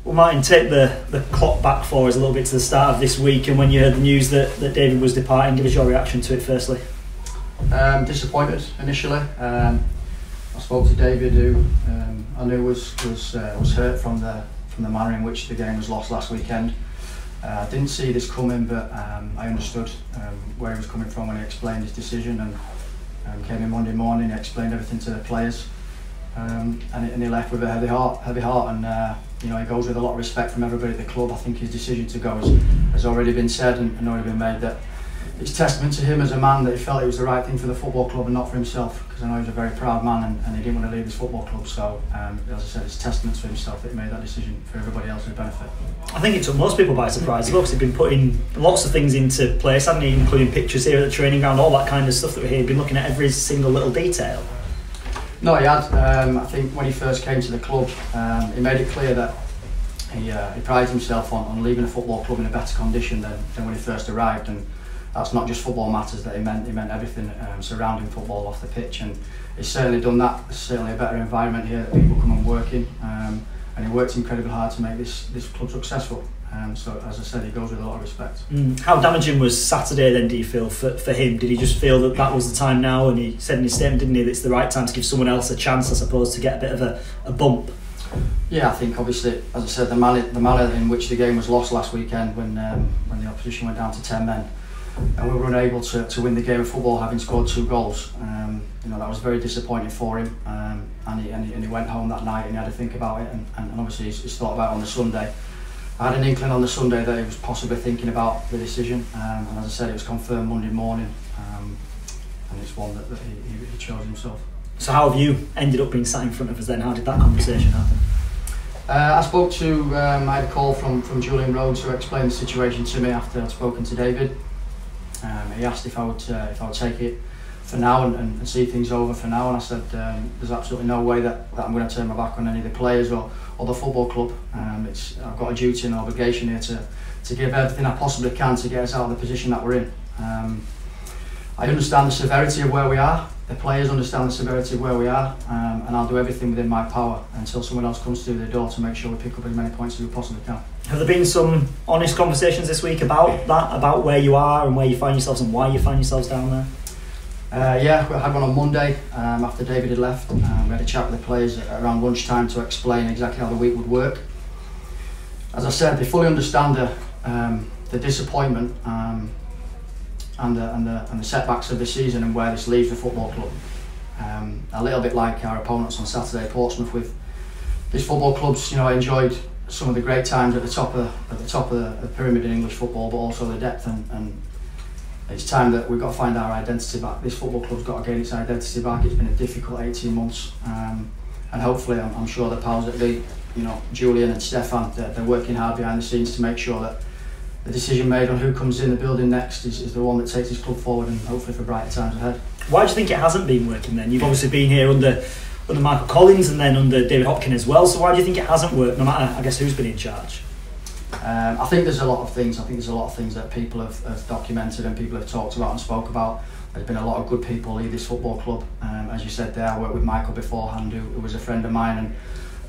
Well, Martin, take the clock back for us a little bit to the start of this week, and when you heard the news that David was departing, give us your reaction to it firstly. Disappointed initially. I spoke to David, who I knew was hurt from the manner in which the game was lost last weekend. I didn't see this coming, but I understood where he was coming from when he explained his decision, and came in Monday morning. He explained everything to the players, and he left with a heavy heart, and he goes with a lot of respect from everybody at the club. I think his decision to go has already been said and already been made. That it's testament to him as a man that he felt it was the right thing for the football club and not for himself, because I know he's a very proud man and he didn't want to leave his football club. So as I said, it's testament to himself that he made that decision for everybody else's benefit. I think it took most people by surprise. He's obviously been putting lots of things into place, hasn't he, including pictures here at the training ground, all that kind of stuff that we're here, been looking at every single little detail. No, he had. I think when he first came to the club, he made it clear that he prides himself on leaving a football club in a better condition than when he first arrived, and that's not just football matters that he meant everything surrounding football off the pitch, and he's certainly done that. There's certainly a better environment here that people come and work in, and he worked incredibly hard to make this club successful. So as I said, he goes with a lot of respect. How damaging was Saturday then, do you feel, for him? Did he just feel that was the time now, and he said in his statement, didn't he, that it's the right time to give someone else a chance, I suppose, to get a bit of a bump? Yeah, I think obviously, as I said, the manner in which the game was lost last weekend, when the opposition went down to 10 men, and we were unable to win the game of football having scored 2 goals. That was very disappointing for him, and he went home that night and he had to think about it, and obviously he's thought about it on the Sunday. I had an inkling on the Sunday that he was possibly thinking about the decision, and as I said, it was confirmed Monday morning, and it's one that he chose himself. So how have you ended up being sat in front of us then? How did that conversation happen? I spoke to, I had a call from Julian Rhodes, who explained the situation to me after I'd spoken to David. He asked if I would take it for now and see things over for now, and I said there's absolutely no way that I'm going to turn my back on any of the players or the football club. I've got a duty and an obligation here to give everything I possibly can to get us out of the position that we're in. I understand the severity of where we are. The players understand the severity of where we are, and I'll do everything within my power until someone else comes through the door to make sure we pick up as many points as we possibly can. Have there been some honest conversations this week about that, about where you are and where you find yourselves and why you find yourselves down there? Yeah, we had one on Monday after David had left. We had a chat with the players around lunchtime to explain exactly how the week would work. As I said, they fully understand the disappointment and the setbacks of the season and where this leaves the football club. A little bit like our opponents on Saturday, Portsmouth, with these football clubs. I enjoyed some of the great times at the top of the pyramid in English football, but also the depth, and it's time that we've got to find our identity back. This football club's got to gain its identity back. It's been a difficult 18 months, and hopefully I'm sure the powers that be, Julian and Stefan, they're working hard behind the scenes to make sure that the decision made on who comes in the building next is the one that takes this club forward, and hopefully for brighter times ahead. Why do you think it hasn't been working then? You've obviously been here under Michael Collins and then under David Hopkin as well, so why do you think it hasn't worked, no matter, I guess, who's been in charge? I think there's a lot of things. I think there's a lot of things that people have documented and people have talked about and spoke about. There's been a lot of good people leave this football club. As you said there, I worked with Michael beforehand, who was a friend of mine and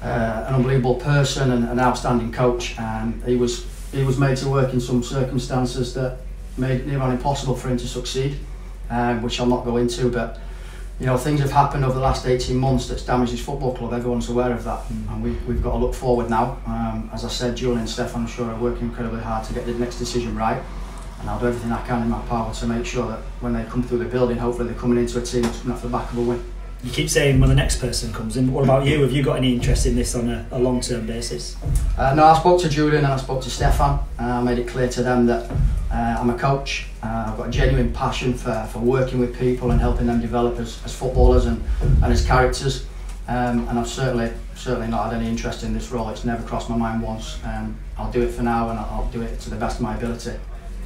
an unbelievable person and an outstanding coach. He was made to work in some circumstances that made it near on impossible for him to succeed, which I'll not go into, but things have happened over the last 18 months that's damaged this football club. Everyone's aware of that, and we've got to look forward now. As I said, Julian and Stefan, I'm sure, are working incredibly hard to get the next decision right, and I'll do everything I can in my power to make sure that when they come through the building, hopefully they're coming into a team that's coming off the back of a win. You keep saying when the next person comes in, but what about you? Have you got any interest in this on a long-term basis? No, I spoke to Julian and I spoke to Stefan. I made it clear to them that I'm a coach. I've got a genuine passion for working with people and helping them develop as footballers and as characters. And I've certainly not had any interest in this role. It's never crossed my mind once. I'll do it for now, and I'll do it to the best of my ability.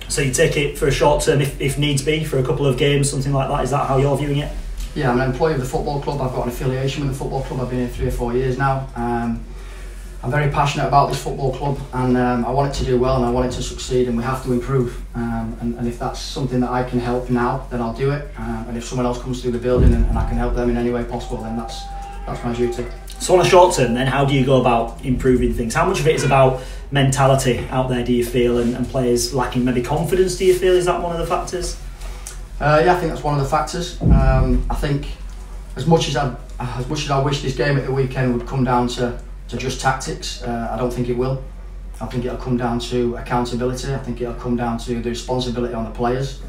So you take it for a short term, if needs be, for a couple of games, something like that? Is that how you're viewing it? Yeah, I'm an employee of the football club. I've got an affiliation with the football club. I've been here 3 or 4 years now. I'm very passionate about this football club, and I want it to do well and I want it to succeed, and we have to improve. And if that's something that I can help now, then I'll do it. And if someone else comes through the building and I can help them in any way possible, then that's that's my duty. So on a short term then, how do you go about improving things? How much of it is about mentality out there, do you feel, and players lacking maybe confidence, do you feel? Is that one of the factors? Yeah, I think that's one of the factors. I think as much as I wish this game at the weekend would come down to just tactics, I don't think it will. I think it'll come down to accountability. I think it'll come down to the responsibility on the players,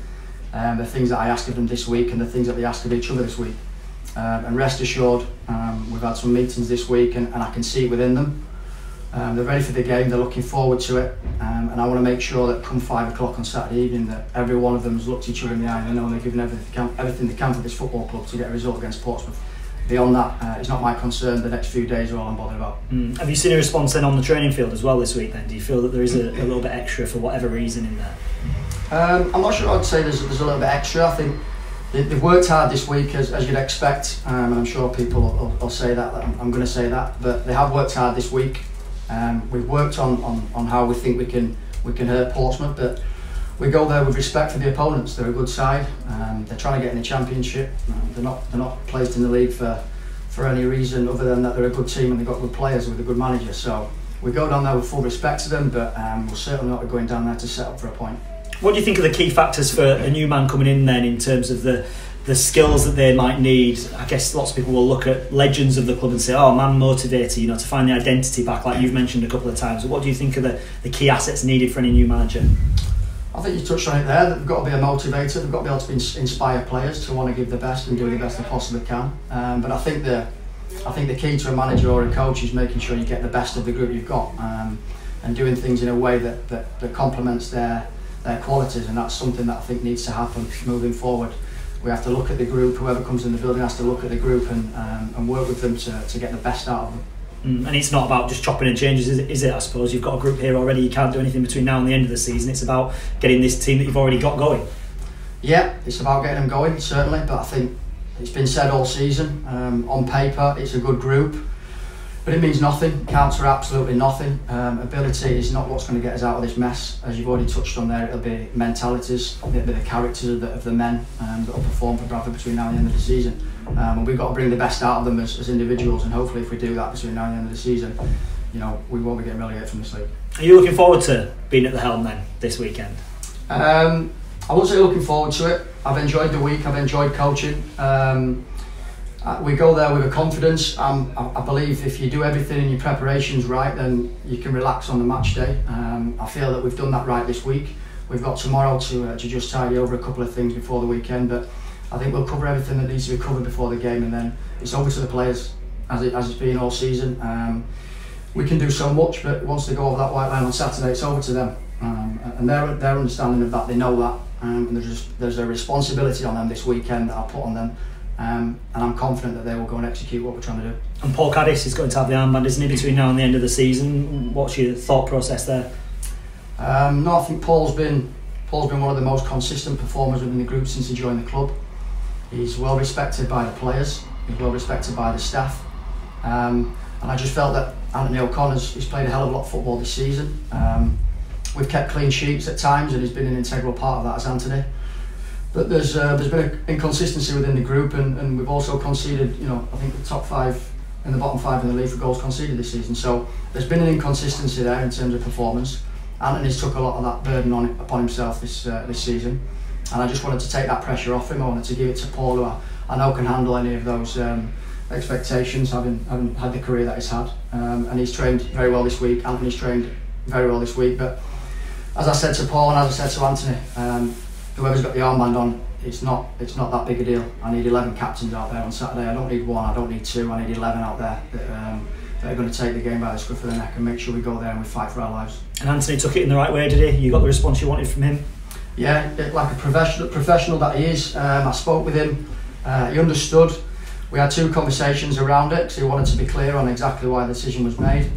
the things that I ask of them this week and the things that they ask of each other this week. And rest assured, we've had some meetings this week and I can see it within them. They're ready for the game, they're looking forward to it, and I want to make sure that come 5 o'clock on Saturday evening that every one of them has looked each other in the eye and they know they're giving everything they can for this football club to get a result against Portsmouth. Beyond that, it's not my concern. The next few days are all I'm bothered about. Have you seen a response then on the training field as well this week then? Do you feel that there is a little bit extra for whatever reason in there? I'm not sure I'd say there's a little bit extra. I think they've worked hard this week as you'd expect, and I'm sure people will say that. I'm going to say that, but they have worked hard this week. We've worked on how we think we can hurt Portsmouth, but we go there with respect for the opponents. They're a good side. They're trying to get in the Championship. They're not placed in the league for any reason other than that they're a good team and they've got good players with a good manager. So we go down there with full respect to them, but we're certainly not going down there to set up for a point. What do you think are the key factors for a new man coming in then, in terms of the skills that they might need? I guess lots of people will look at legends of the club and say, oh, man motivator, to find the identity back, like you've mentioned a couple of times. But what do you think are the key assets needed for any new manager? I think you touched on it there. They've got to be a motivator. They've got to be able to inspire players to want to give the best and do the best they possibly can. But I think the key to a manager or a coach is making sure you get the best of the group you've got, and doing things in a way that complements their qualities, and that's something that I think needs to happen moving forward. We have to look at the group. Whoever comes in the building has to look at the group and work with them to get the best out of them. And it's not about just chopping and changes, is it? I suppose you've got a group here already. You can't do anything between now and the end of the season. It's about getting this team that you've already got going. Yeah, it's about getting them going, certainly. But I think it's been said all season. On paper, it's a good group, but it means nothing. Counts for absolutely nothing. Ability is not what's going to get us out of this mess. As you've already touched on there, it'll be mentalities, it'll be the characters of the men that will perform for Bradford between now and the end of the season. And we've got to bring the best out of them as individuals, and hopefully if we do that between now and the end of the season, we won't be getting relegated from this league. Are you looking forward to being at the helm then this weekend? I won't say looking forward to it. I've enjoyed the week, I've enjoyed coaching. We go there with a confidence. I believe if you do everything in your preparations right, then you can relax on the match day. I feel that we've done that right this week. We've got tomorrow to just tidy over a couple of things before the weekend, but I think we'll cover everything that needs to be covered before the game, and then it's over to the players as it's been all season. We can do so much, but once they go over that white line on Saturday, it's over to them. And their understanding of that, they know that, and there's a responsibility on them this weekend that I'll put on them. And I'm confident that they will go and execute what we're trying to do. And Paul Caddis is going to have the armband, isn't he, between now and the end of the season? What's your thought process there? No, I think Paul's been one of the most consistent performers within the group since he joined the club. He's well respected by the players, he's well respected by the staff, and I just felt that Anthony O'Connor's played a hell of a lot of football this season. We've kept clean sheets at times, and he's been an integral part of that as Anthony. But there's been an inconsistency within the group, and we've also conceded, I think the top 5 in the bottom 5 in the league for goals conceded this season. So there's been an inconsistency there in terms of performance. Anthony's took a lot of that burden upon himself this season, and I just wanted to take that pressure off him. I wanted to give it to Paul, who I know can handle any of those expectations, having had the career that he's had. And he's trained very well this week. Anthony's trained very well this week. But as I said to Paul and as I said to Anthony, whoever's got the armband on, it's not that big a deal. I need 11 captains out there on Saturday. I don't need 1, I don't need 2, I need 11 out there that are going to take the game by the scruff of the neck and make sure we go there and we fight for our lives. And Anthony took it in the right way, did he? You got the response you wanted from him? Yeah, like a professional that he is. I spoke with him, he understood. We had 2 conversations around it, so he wanted to be clear on exactly why the decision was made.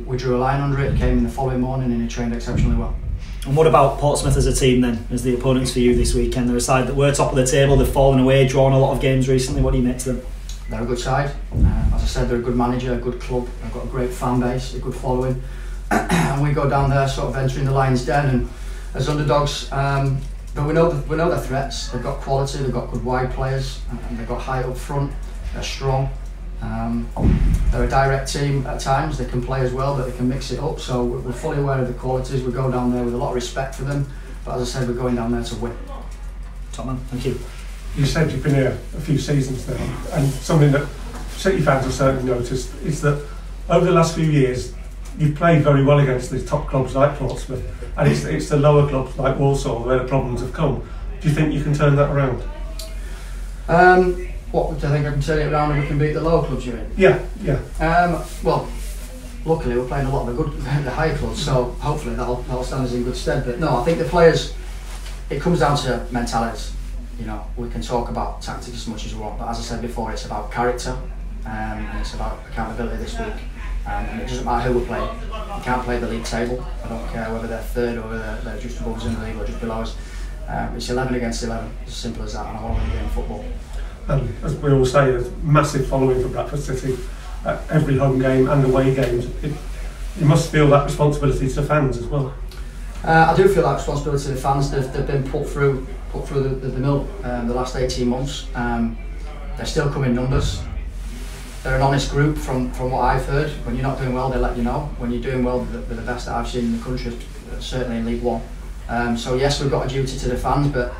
We drew a line under it, came in the following morning, and he trained exceptionally well. And what about Portsmouth as a team then, as the opponents for you this weekend? They're a side that were top of the table, they've fallen away, drawn a lot of games recently. What do you make to them? They're a good side. As I said, they're a good manager, a good club, they've got a great fan base, a good following. And we go down there sort of entering the lion's den and as underdogs, but we know their threats. They've got quality, they've got good wide players, and they've got height up front, they're strong. They're a direct team at times. They can play as well, but they can mix it up. So we're fully aware of the qualities. We go down there with a lot of respect for them. But as I said, we're going down there to win. Top man, thank you. You said you've been here a few seasons now, and something that City fans have certainly noticed is that over the last few years you've played very well against the top clubs like Portsmouth, and it's the lower clubs like Walsall where the problems have come. Do you think you can turn that around? What do I think I can turn it around and we can beat the lower clubs, you mean? Yeah. Well, luckily we're playing a lot of the higher clubs, so hopefully that'll stand us in good stead. But no, I think the players, it comes down to mentalities. You know, we can talk about tactics as much as we want, but as I said before, it's about character, and it's about accountability this week. And it doesn't matter who we're playing. You can't play the league table. I don't care whether they're third or whether they're just above us in the league or just below us. It's 11 against 11, as simple as that, and I want to win the game of football. And as we all say, there's massive following for Bradford City at every home game and away games. You must feel that responsibility to the fans as well. I do feel that responsibility to the fans. They've been put through the mill the last 18 months. They're still coming numbers. They're an honest group from what I've heard. When you're not doing well, they let you know. When you're doing well, they're the best that I've seen in the country, certainly in League One. So yes, we've got a duty to the fans, but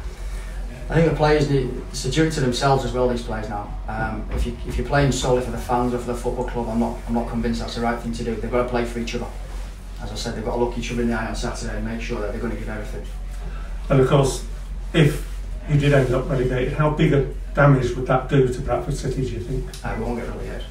I think the players it's a duty to themselves as well. These players now. If you're playing solely for the fans or for the football club, I'm not convinced that's the right thing to do. They've got to play for each other. As I said, they've got to look each other in the eye on Saturday and make sure that they're going to give everything. And of course, if you did end up relegated, how big a damage would that do to Bradford City, do you think? We won't get relegated.